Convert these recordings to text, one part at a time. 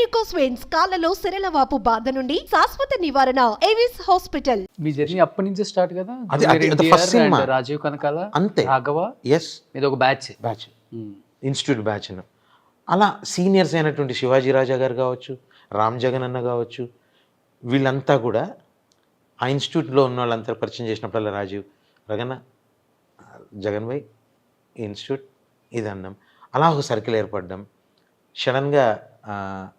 Varicose veins కాళ్లలో సిరలవాపు బాధ నుండి శాశ్వత నివారణ ఏవిస్ హాస్పిటల్. మీ జర్నీ అప్పటి నుంచే స్టార్ట్ కదా, ఫస్ట్ సినిమా రాజీవ్ కనకాల, అంతే, రాఘవ. ఎస్, ఇది ఒక బ్యాచ్ ఇన్స్టిట్యూట్ బ్యాచ్. అలా సీనియర్స్ అయినటువంటి శివాజీ రాజా గారు కావచ్చు, రామ్ జగన్ అన్న కావచ్చు, వీళ్ళంతా కూడా ఆ ఇన్స్టిట్యూట్లో ఉన్న వాళ్ళంతా పరిచయం చేసినప్పుడల్లా రాజీవ్, రగన్న, జగన్ భాయ్, ఈ ఇన్స్టిట్యూట్ ఇది అన్నాం. అలా ఒక సర్కిల్ ఏర్పడ్డాం. సడన్గా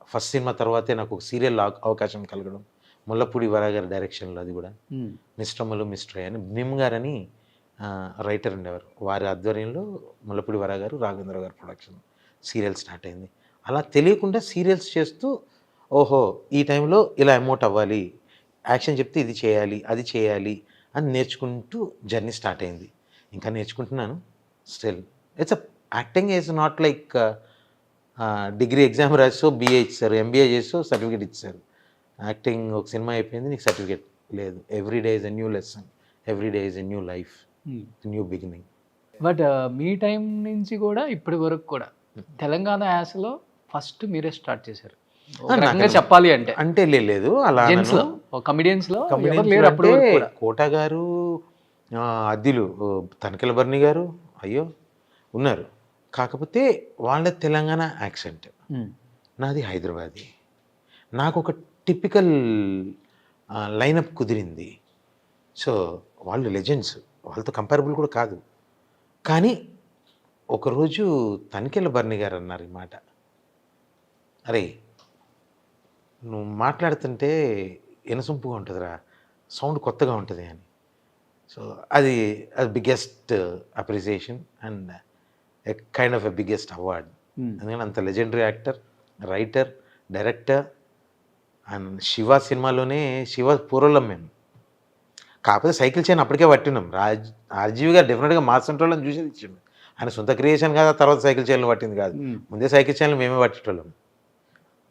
ఫస్ట్ సినిమా తర్వాతే నాకు ఒక సీరియల్ అవకాశం కలగడం, ముల్లపూడి వరా గారి డైరెక్షన్లో, అది కూడా మిస్టర్మలు మిస్టర్ అని భీమ్ గారని రైటర్ ఉండేవారు, వారి ఆధ్వర్యంలో ముల్లపూడి వరా గారు, రాఘవేంద్ర గారు ప్రొడక్షన్ సీరియల్ స్టార్ట్ అయింది. అలా తెలియకుండా సీరియల్స్ చేస్తూ ఓహో ఈ టైంలో ఇలా ఎమోట్ అవ్వాలి, యాక్షన్ చెప్తే ఇది చేయాలి, అది చేయాలి అని నేర్చుకుంటూ జర్నీ స్టార్ట్ అయింది. ఇంకా నేర్చుకుంటున్నాను still. It's acting is not like degree exam రాసో బిఏ ఇచ్చారు, ఎంబీఏ చేసో సర్టిఫికేట్ ఇచ్చారు. యాక్టింగ్ ఒక సినిమా అయిపోయింది, నీకు సర్టిఫికేట్ లేదు. Every day is a new lesson, every day is a new life, new beginning. But మీ టైం నుంచి కూడా ఇప్పటి వరకు కూడా తెలంగాణ యాసలో ఫస్ట్ మీరే స్టార్ట్ చేశారు చెప్పాలి అంటే. అంటే లేదు అలా కమిడియన్స్లో కోట గారు, అద్దిలు తనకెల బర్ని గారు, అయ్యో ఉన్నారు. కాకపోతే వాళ్ళ తెలంగాణ యాక్సెంట్, నాది హైదరాబాదీ. నాకు ఒక టిపికల్ లైనప్ కుదిరింది. సో వాళ్ళు లెజెండ్స్, వాళ్ళతో కంపారబుల్ కూడా కాదు. కానీ ఒకరోజు తనికెల బర్ని గారు అన్నారు ఈ మాట, అరే నువ్వు మాట్లాడుతుంటే ఎనసొంపుగా ఉంటుందిరా, సౌండ్ కొత్తగా ఉంటుంది అని. సో అది biggest appreciation and a kind of a biggest award. ఎందుకంటే అంత legendary actor, writer, director. And Shiva సినిమాలోనే, శివ పూర్వలం మేము, కాకపోతే సైకిల్ చైన్ అప్పటికే పట్టినాం. ఆర్జీవి గారు డెఫినెట్గా మా సెంట్రోళ్ళని చూసేది ఇచ్చిండు. ఆయన సొంత క్రియేషన్ కాదు, తర్వాత సైకిల్ చైన్లు పట్టింది కాదు, ముందే సైకిల్ చైన్లు మేమే పట్టేటోళ్ళం.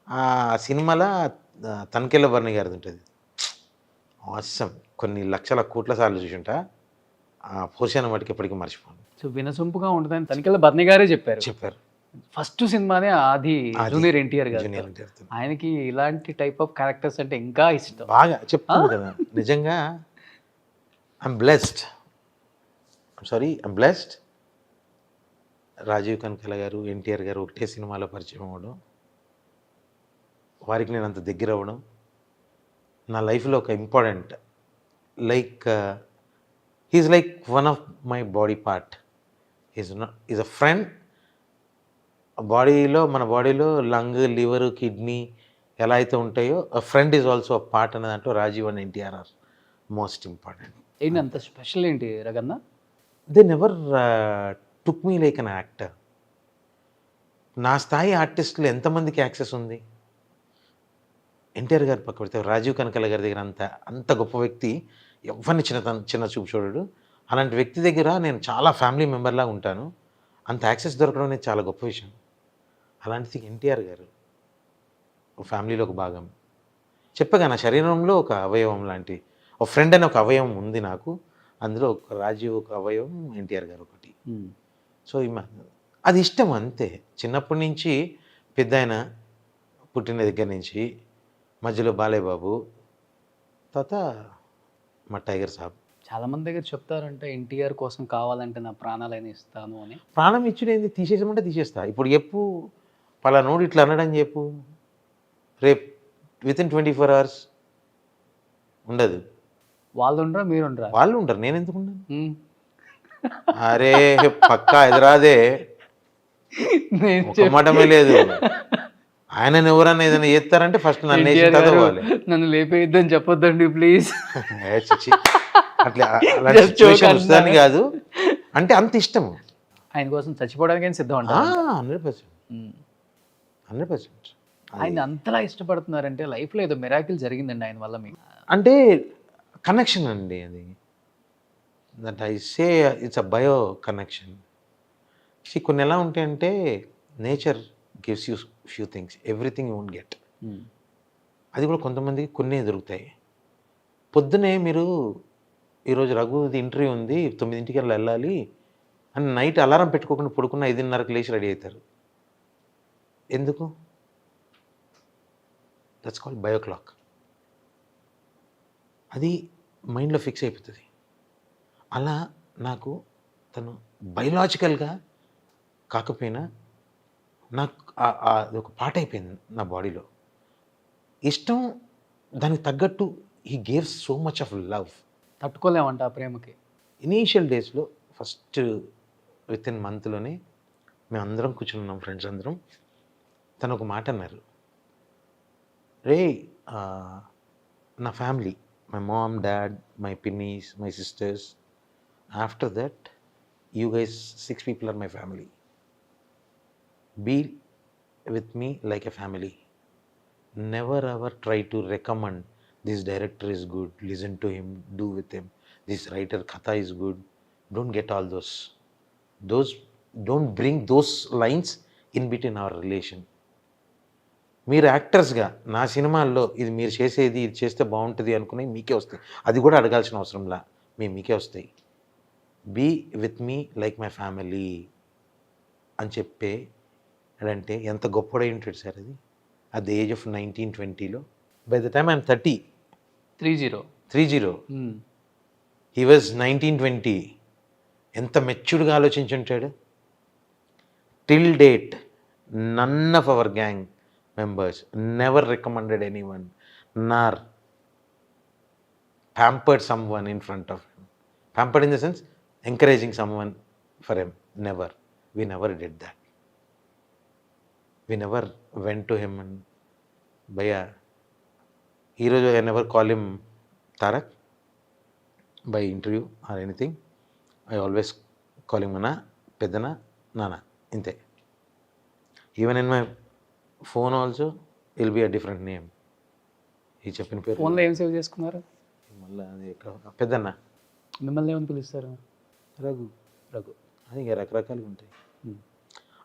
ఆ సినిమాలో తనకెళ్ళ బర్ని గారిది ఉంటుంది, అవసరం కొన్ని లక్షల కోట్ల సార్లు చూసుంటా. ఆ పోర్షన్ వాటికి ఎప్పటికీ మర్చిపోను. సో వినసొంపుగా ఉంటుందని తనికెళ్ళ బర్ని గారే చెప్పారు. ఫస్ట్ సినిమానే ఆది జూనియర్ ఎన్టీఆర్ గారు. ఆయనకి ఇలాంటి టైప్ ఆఫ్ క్యారెక్టర్స్ అంటే ఇంకా ఇష్టం, బాగా చెప్తాను కదా. నిజంగా I'm blessed, I'm blessed. Rajeev Kanakala గారు, ఎన్టీఆర్ గారు ఒకటే సినిమాలో పరిచయం అవ్వడం, వారికి నేను అంత దగ్గర అవ్వడం నా లైఫ్లో ఒక important. Like he's like one of my body part. Is a friend. బాడీలో, మన బాడీలో లంగ్, లివర్, కిడ్నీ ఎలా అయితే ఉంటాయో, a friend is also a part అనే దాంట్లో Rajiv and NTR are most important. ఏంటి అంత స్పెషల్ ఏంటి రగన్న? They never took me like an actor. నా స్థాయి ఆర్టిస్టులు ఎంతమందికి యాక్సెస్ ఉంది? ఎన్టీఆర్ గారు పక్క పెడితే రాజీవ్ కనకాల గారి దగ్గర అంత గొప్ప వ్యక్తి ఎవరిని చిన్న చూపు చూడడు. అలాంటి వ్యక్తి దగ్గర నేను చాలా ఫ్యామిలీ మెంబర్లాగా ఉంటాను. అంత యాక్సెస్ దొరకడం అనేది చాలా గొప్ప విషయం. అలాంటిది ఎన్టీఆర్ గారు ఫ్యామిలీలో ఒక భాగం. చెప్పగా నా శరీరంలో ఒక అవయవం లాంటి, ఒక ఫ్రెండ్ అనే ఒక అవయవం ఉంది నాకు. అందులో ఒక రాజీవ్ ఒక అవయవం, ఎన్టీఆర్ గారు ఒకటి. సో అది ఇష్టం అంతే. చిన్నప్పటి నుంచి పెద్ద ఆయన పుట్టిన దగ్గర నుంచి, మధ్యలో బాలయ్య బాబు, తర్వాత మా టైగర్ సాబ్. చాలామంది దగ్గర చెప్తారంటే ఎన్టీఆర్ కోసం కావాలంటే నా ప్రాణాలైనా ఇస్తాను అని. ప్రాణం ఇచ్చుడేంది, తీసేసామంటే తీసేస్తా. ఇప్పుడు చెప్పు, పలానోడు ఇట్లా అనడం చెప్పు, రేపు వితిన్ 24 hours ఉండదు. వాళ్ళు ఉండరా, మీరు ఉండరా? వాళ్ళు ఉండరు, నేను ఎందుకు ఉన్నాను? అరే పక్కా ఎదురాదే, ఒక మటమే లేదు. ఆయనను ఎవరన్నా ఏదైనా చేస్తారంటే ఫస్ట్ నన్ను చదవాలి. నన్ను లేపేద్దని చెప్పొద్దండి ప్లీజ్. అట్లా అలాంటి సిచ్యువేషన్ వస్తుందని కాదు, అంటే అంత ఇష్టము. ఆయన కోసం చచ్చిపోవడానికి సిద్ధం అంట. 100%. ఆయన అంతలా ఇష్టపడుతున్నారంటే లైఫ్లో ఏదో మిరాకిల్ జరిగిందండి ఆయన వల్ల మీకు. అంటే కనెక్షన్ అండి అది. That I say it's a bio connection. కొన్ని ఎలా ఉంటాయంటే, nature gives you few things, everything you won't get. అది కూడా కొంతమందికి కొన్నే దొరుకుతాయి. పొద్దునే మీరు ఈరోజు రఘుది ఇంటర్వ్యూ ఉంది, 9ంటికి వెళ్ళాలి అని నైట్ అలారం పెట్టుకోకుండా పడుకున్న 5:30కి లేచి రెడీ అవుతారు. ఎందుకు? That's called bio clock. అది మైండ్లో ఫిక్స్ అయిపోతుంది. అలా నాకు తను బయలాజికల్గా కాకపోయినా నాకు అది ఒక పాట అయిపోయింది నా బాడీలో. ఇష్టం దానికి తగ్గట్టు he gaves so much of love. తట్టుకోలేమంట ఆ ప్రేమకి. ఇనీషియల్ డేస్లో ఫస్ట్ విత్ ఇన్ మంత్లోనే మేము అందరం కూర్చున్నాం, ఫ్రెండ్స్ అందరం. తను ఒక మాట అన్నారు, రే నా family, my mom, dad, my పిన్నీస్, my sisters, after that you guys 6 people are my family. Be with me like a family. Never ever try to recommend this director is good, listen to him, do with him, this writer katha is good. Don't get all those don't bring those lines in between our relation. మీరు యాక్టర్స్గా నా సినిమాల్లో ఇది మీరు చేసేది ఇది చేస్తే బాగుంటుంది అనుకుని మీకే వస్తాయి, అది కూడా అడగాల్సిన అవసరంలా మీకే వస్తాయి. Be with me like my family అని చెప్పే అంటే ఎంత గొప్పడై ఉంటాడు సార్ అది. అట్ ద ఏజ్ ఆఫ్ 19-20లో, by the time I'm 30 he was 19-20. ఎంత మెచ్యూర్డ్గా ఆలోచించుంటాడు. Till date none of our gang members never recommended anyone nor pampered someone in front of him. Pampered in the sense encouraging someone for him. Never. We never did that. We never went to him and Bhaiya, heroes, I never call him Tarak by interview or anything. I always call him Mana, Pedana, Nana. Inte. Even in my phone also will be a different name. ఈ చెప్పిన పేరు ఫోన్లో ఏం save చేసుకున్నారు? మళ్ళీ అది పెద్దన్న. మిమ్మల్ని ఏమని పిలుస్తారు? రఘు. రఘు. అది ఇంకా రకరకాలుగా ఉంటాయి.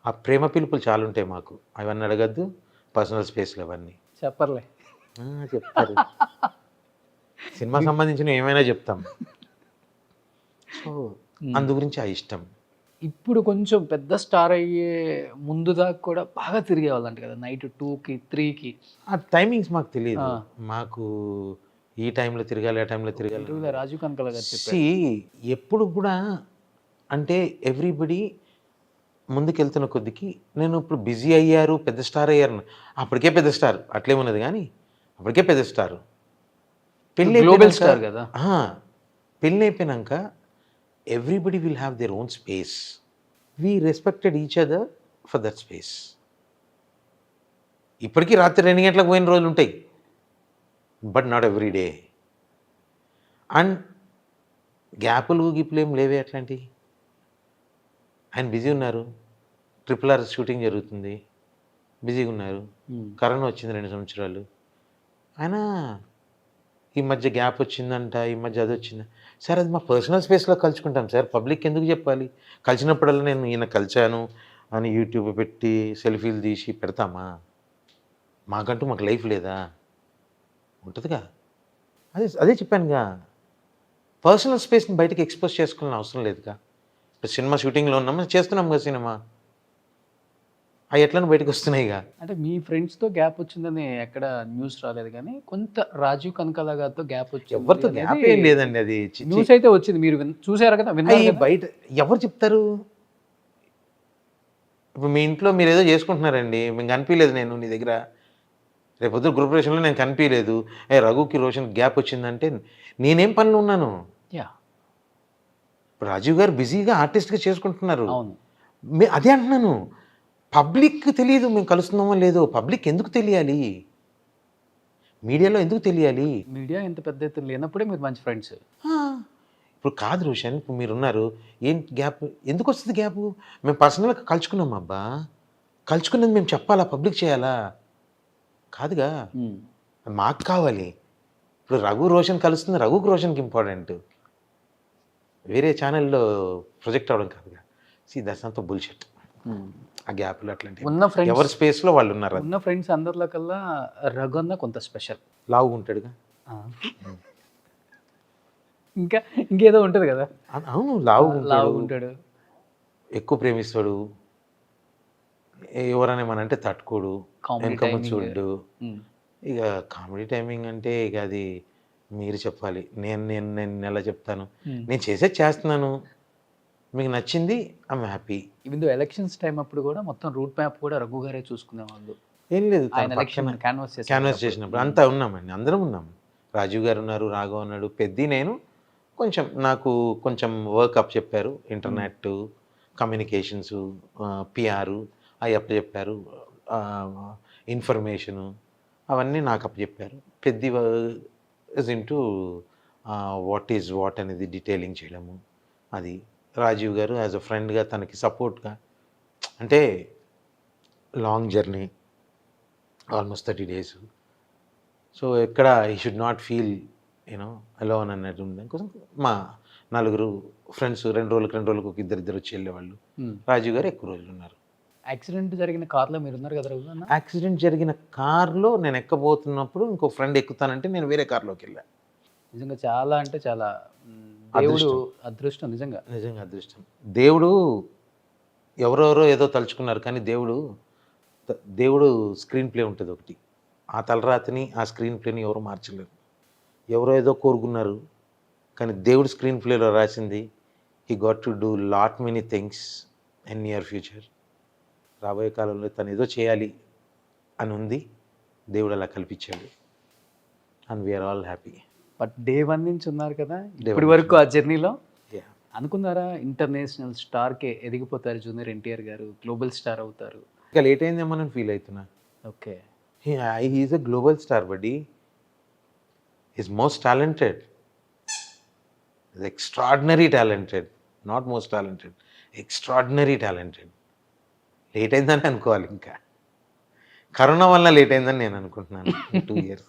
ఆ ప్రేమ పిలుపులు చాలా ఉంటాయి మాకు. అవన్నీ అడగద్దు, పర్సనల్ స్పేస్లు అవన్నీ చెప్పర్లే. చెప్తారు. సినిమా సంబంధించిన ఏమైనా చెప్తాం. సో అందు గురించి ఆ ఇష్టం. ఇప్పుడు కొంచెం పెద్ద స్టార్ అయ్యే ముందు దాకా కూడా బాగా తిరిగేవాళ్ళంట కదా, నైట్ 2కి 3కి. ఆ టైమింగ్స్ మాకు తెలియదు. మాకు ఈ టైంలో తిరగాలి, ఆ టైంలో తిరగాలి. రాజీవ్ కనకాల గారు చెప్పి ఎప్పుడు కూడా అంటే ఎవ్రీబడి ముందుకెళ్తున్న కొద్దికి నేను ఇప్పుడు బిజీ అయ్యారు, పెద్ద స్టార్ అయ్యారు, అప్పటికే పెద్ద స్టార్ అట్లేమున్నది కానీ అప్పటికే పెద్ద స్టార్. పెళ్ళి గ్లోబల్ స్టార్ కదా. పెళ్ళి అయిపోయినాక everybody will have their own space. We respected each other for that space. ఇప్పటికీ రాత్రి 2 గంటలకు పోయిన రోజులు ఉంటాయి, but not every day. And గ్యాపులు గిప్పులు ఏం లేవే అట్లాంటివి. ఆయన బిజీ ఉన్నారు, RRR షూటింగ్ జరుగుతుంది, బిజీగా ఉన్నారు. కరోనా వచ్చింది 2 సంవత్సరాలు. ఆయన ఈ మధ్య గ్యాప్ వచ్చిందంట, ఈ మధ్య అది వచ్చింది. సార్ అది మా పర్సనల్ స్పేస్లో కలుసుకుంటాం సార్, పబ్లిక్ ఎందుకు చెప్పాలి? కలిసినప్పుడల్లా నేను ఈయన కలిశాను అని యూట్యూబ్ పెట్టి సెల్ఫీలు తీసి పెడతామా? మాకంటూ మాకు లైఫ్ లేదా? ఉంటుందిగా. అదే చెప్పానుగా, పర్సనల్ స్పేస్ని బయటకు ఎక్స్పోజ్ చేసుకోవాలని అవసరం లేదుగా. ఇప్పుడు సినిమా షూటింగ్లో ఉన్నామా, చేస్తున్నాం కదా సినిమా, అవి ఎట్లా బయటకు వస్తున్నాయిగా. అంటే మీ ఫ్రెండ్స్తో గ్యాప్ వచ్చిందని ఎక్కడ న్యూస్ రాలేదు కానీ కొంత రాజీవ్ కనకాల గారితో గ్యాప్ వచ్చింది. ఎవరితో గ్యాప్ ఏం లేదండి, అది న్యూస్ అయితే వచ్చింది, మీరు చూసారు కదా, విన్నారు కదా. బయట ఎవరు చెప్తారు? ఇప్పుడు మీ ఇంట్లో మీరు ఏదో చేసుకుంటున్నారండి, మేము కనిపించలేదు, నేను నీ దగ్గర రేపొద్దు గ్రూపరేషన్లో నేను కనిపించలేదు, రఘుకి రోషన్ గ్యాప్ వచ్చిందంటే నేనేం పనులు ఉన్నాను? రాజీవ్ గారు బిజీగా ఆర్టిస్ట్గా చేసుకుంటున్నారు. అదే అంటున్నాను, పబ్లిక్ తెలియదు మేము కలుస్తున్నామో లేదో. పబ్లిక్ ఎందుకు తెలియాలి? మీడియాలో ఎందుకు తెలియాలి? మీడియా ఎంత పెద్ద ఎత్తున లేనప్పుడే మీరు మంచి ఫ్రెండ్స్. ఇప్పుడు కాదు రోషన్, ఇప్పుడు మీరున్నారు, ఏంటి గ్యాప్ ఎందుకు వస్తుంది? గ్యాప్ మేము పర్సనల్గా కలుసుకున్నాం అబ్బా, కలుసుకున్నది మేము చెప్పాలా, పబ్లిక్ చేయాలా? కాదుగా. మాకు కావాలి. ఇప్పుడు రఘు రోషన్ కలుస్తుంది, రఘుకి రోషన్కి ఇంపార్టెంట్, వేరే ఛానల్లో ప్రొజెక్ట్ అవ్వడం కాదుగా. దట్స్ అంతా బుల్షిట్. ఆ గ్యాప్లు అట్లాంటివి ఉన్న ఫ్రెండ్స్, ఎవరి స్పేస్లో వాళ్ళు ఉన్నారు. ఉన్న ఫ్రెండ్స్ అందరిలో కల్లా రఘు అన్న కొంత స్పెషల్. లావుగా ఉంటాడుగా. ఇంకేదో ఉంటుంది కదా. అవును, లావుగా ఉంటాడు, ఎక్కువ ప్రేమిస్తాడు, ఎవరైనా ఏమనంటే తట్టుకోడు, వెనకమ్మ చూడ్డు, ఇక కామెడీ టైమింగ్ అంటే ఇక అది మీరు చెప్పాలి. నేను ఎలా చెప్తాను? నేను చేసేది చేస్తున్నాను. మీకు నచ్చింది, I'm happy. Even elections time అప్పుడు కూడా మొత్తం రూట్ మ్యాప్ కూడా రఘు గారే చూసుకునే వాళ్ళు. ఏం లేదు, ఆయన ఎలక్షన్ క్యాన్వాస్ చేసినప్పుడు అంతా ఉన్నామండి, అందరం ఉన్నాము. రాజీవ్ గారు ఉన్నారు, రాఘవ్ ఉన్నాడు, పెద్ది, నేను. కొంచెం నాకు కొంచెం వర్క్ అప్ చెప్పారు, ఇంటర్నెట్ కమ్యూనికేషన్స్, పిఆర్ అవి అప్ చెప్పారు, ఇన్ఫర్మేషను అవన్నీ నాకు అప్ చెప్పారు. Peddi is into what is what అనేది డీటెయిలింగ్ చేయడము. అది రాజీవ్ గారు యాజ్ అ ఫ్రెండ్గా తనకి సపోర్ట్గా, అంటే long journey almost 30 days. So ఎక్కడ ఈ should not feel you know alone అన్నట్టు ఉండడం కోసం మా నలుగురు ఫ్రెండ్స్ 2 రోజులకు ఒక ఇద్దరు వచ్చి వెళ్ళేవాళ్ళు. రాజీవ్ గారు ఎక్కువ రోజులు ఉన్నారు. యాక్సిడెంట్ జరిగిన కార్లో మీరు ఉన్నారు కదా రఘు అన్న? యాక్సిడెంట్ జరిగిన కార్లో నేను ఎక్కబోతున్నప్పుడు ఇంకో ఫ్రెండ్ ఎక్కుతానంటే నేను వేరే కార్లోకి వెళ్ళాను. నిజంగా చాలా అంటే చాలా దేవుడు అదృష్టం. నిజంగా అదృష్టం. దేవుడు ఎవరెవరో ఏదో తలుచుకున్నారు, కానీ దేవుడు స్క్రీన్ ప్లే ఉంటుంది ఒకటి. ఆ తలరాతిని, ఆ స్క్రీన్ ప్లేని ఎవరు మార్చలేరు. ఎవరో ఏదో కోరుకున్నారు, కానీ దేవుడు స్క్రీన్ ప్లేలో రాసింది he got to do lot many things in near future. రాబోయే కాలంలో తను ఏదో చేయాలి అని ఉంది, దేవుడు అలా కల్పించాడు. And we're all happy. But day 1 నుంచి ఉన్నారు కదా ఇప్పటి వరకు ఆ జర్నీలో. అనుకున్నారా ఇంటర్నేషనల్ స్టార్కే ఎదిగిపోతారు జూనియర్ ఎన్టీఆర్ గారు, గ్లోబల్ స్టార్ అవుతారు? ఇంకా లేట్ అయిందేమో నేను ఫీల్ అవుతున్నా. Okay, he's a global star buddy. Is most talented, is extraordinary talented, not most talented, extraordinary talented. Late అయిందని అనుకోవాలి. ఇంకా కరోనా వల్ల లేట్ అయిందని నేను అనుకుంటున్నాను. 2 years.